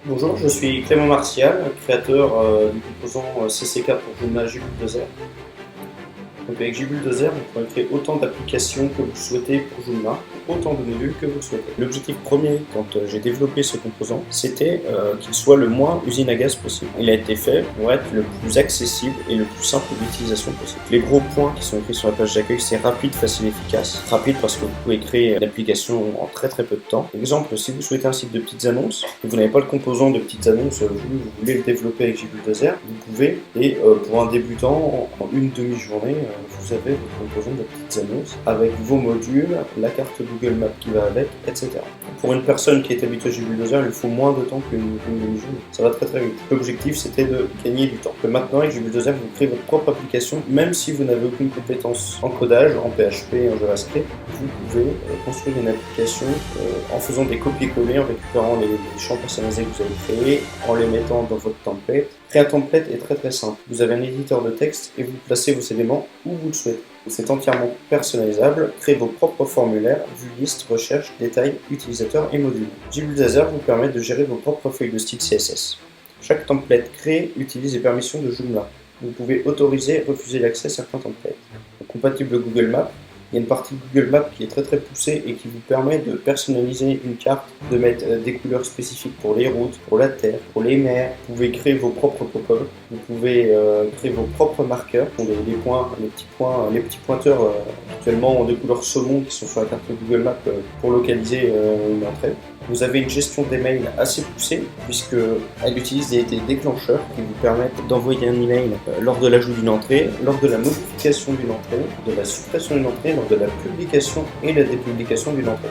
Bonjour, je suis Clément Martial, créateur du composant CCK pour Joomla JBullDozer. Donc avec JBullDozer, vous pourrez créer autant d'applications que vous souhaitez pour Joomla, autant de modules que vous souhaitez. L'objectif premier, quand j'ai développé ce composant, c'était qu'il soit le moins usine à gaz possible. Il a été fait pour être le plus accessible et le plus simple d'utilisation possible. Les gros points qui sont écrits sur la page d'accueil, c'est rapide, facile, efficace. Rapide parce que vous pouvez créer l'application en très peu de temps. Exemple, si vous souhaitez un site de petites annonces, et vous n'avez pas le composant de petites annonces, vous voulez le développer avec JBullDozer, vous pouvez, et pour un débutant, en une demi-journée, vous avez votre composant de petites annonces avec vos modules, la carte Google Maps qui va avec, etc. Pour une personne qui est habituée à JBullDozer, il lui faut moins de temps qu'une demi-journée. Ça va très vite. L'objectif, c'était de gagner du temps. Que maintenant, avec JBullDozer, vous créez votre propre application, même si vous n'avez aucune compétence en codage, en PHP, en JavaScript, vous pouvez construire une application en faisant des copier-coller, en récupérant les champs personnalisés que vous avez créés, en les mettant dans votre template. Créer un template est très simple. Vous avez un éditeur de texte et vous placez vos éléments où vous le souhaitez. C'est entièrement personnalisable. Créez vos propres formulaires, vue liste, recherche, détails, utilisateurs et modules. JBullDozer vous permet de gérer vos propres feuilles de style CSS. Chaque template créé utilise les permissions de Joomla. Vous pouvez autoriser et refuser l'accès à certains templates. Compatible Google Maps, il y a une partie Google Maps qui est très poussée et qui vous permet de personnaliser une carte, de mettre des couleurs spécifiques pour les routes, pour la terre, pour les mers. Vous pouvez créer vos propres pop-up, vous pouvez créer vos propres marqueurs, les petits pointeurs actuellement de couleur saumon qui sont sur la carte Google Maps pour localiser une entrée. Vous avez une gestion des mails assez poussée puisqu'elle utilise des déclencheurs qui vous permettent d'envoyer un email lors de l'ajout d'une entrée, lors de la modification d'une entrée, de la suppression d'une entrée, lors de la publication et la dépublication d'une entrée.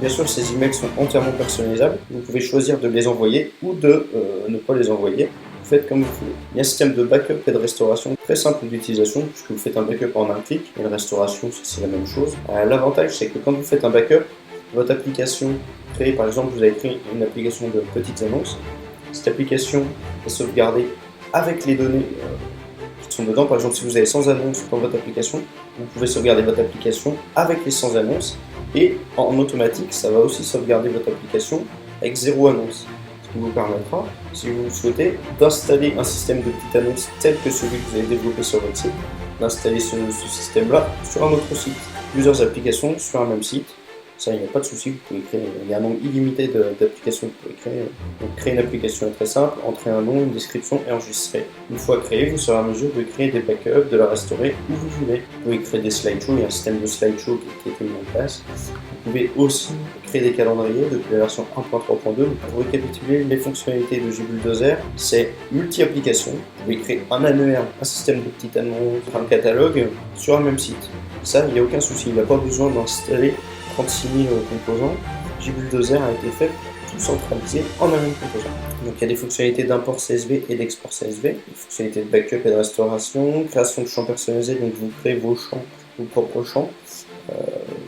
Bien sûr, ces emails sont entièrement personnalisables. Vous pouvez choisir de les envoyer ou de ne pas les envoyer. Vous faites comme vous voulez. Il y a un système de backup et de restauration très simple d'utilisation puisque vous faites un backup en un clic et une restauration, c'est la même chose. L'avantage, c'est que quand vous faites un backup, votre application créée, par exemple, vous avez créé une application de petites annonces. Cette application est sauvegardée avec les données qui sont dedans. Par exemple, si vous avez 100 annonces dans votre application, vous pouvez sauvegarder votre application avec les 100 annonces et en automatique, ça va aussi sauvegarder votre application avec 0 annonce. Ce qui vous permettra, si vous le souhaitez, d'installer un système de petites annonces tel que celui que vous avez développé sur votre site, d'installer ce système-là sur un autre site. Plusieurs applications sur un même site. Ça, il n'y a pas de souci, vous pouvez créer, il y a un nombre illimité d'applications que vous pouvez créer. Donc, créer une application est très simple, entrer un nom, une description et enregistrer. Une fois créé, vous serez en mesure de créer des backups, de la restaurer où vous voulez. Vous pouvez créer des slideshows, il y a un système de slideshow qui a été mis en place. Vous pouvez aussi créer des calendriers depuis la version 1.3.2. Pour récapituler les fonctionnalités de JBullDozer, c'est multi-application. Vous pouvez créer un annuaire, un système de petites annonces, un catalogue sur un même site. Ça, il n'y a aucun souci, il n'y a pas besoin d'installer 36 000 composants. JBullDozer a été fait pour tout centraliser en un même composant. Donc il y a des fonctionnalités d'import CSV et d'export CSV, des fonctionnalités de backup et de restauration, création de champs personnalisés, donc vous créez vos champs, vos propres champs, que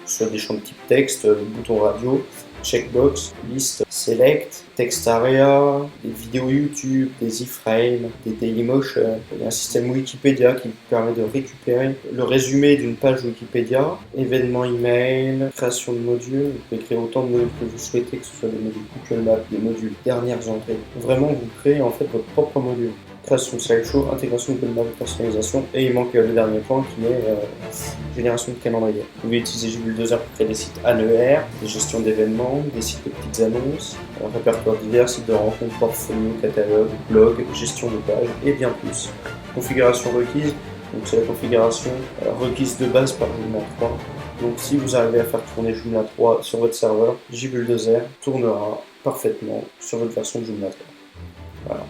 ce soit des champs de type texte, bouton radio, checkbox, liste, select, text area, des vidéos YouTube, des iframes, des dailymotion. Il y a un système Wikipédia qui vous permet de récupérer le résumé d'une page Wikipédia, événements email, création de modules. Vous pouvez créer autant de modules que vous souhaitez, que ce soit des modules Google Maps, des modules dernières entrées. Vraiment, vous créez en fait votre propre module. Création de slideshow, intégration de Google Maps, personnalisation, et il manque le dernier point qui est génération de calendrier. Vous pouvez utiliser JBullDozer pour créer des sites annuaires, des gestions d'événements, des sites de petites annonces, un répertoire divers, sites de rencontres, portfolio, catalogue, blog, gestion de pages et bien plus. Configuration requise, donc c'est la configuration requise de base par Joomla 3. Donc si vous arrivez à faire tourner Joomla 3 sur votre serveur, JBullDozer tournera parfaitement sur votre version de Joomla 3. Voilà.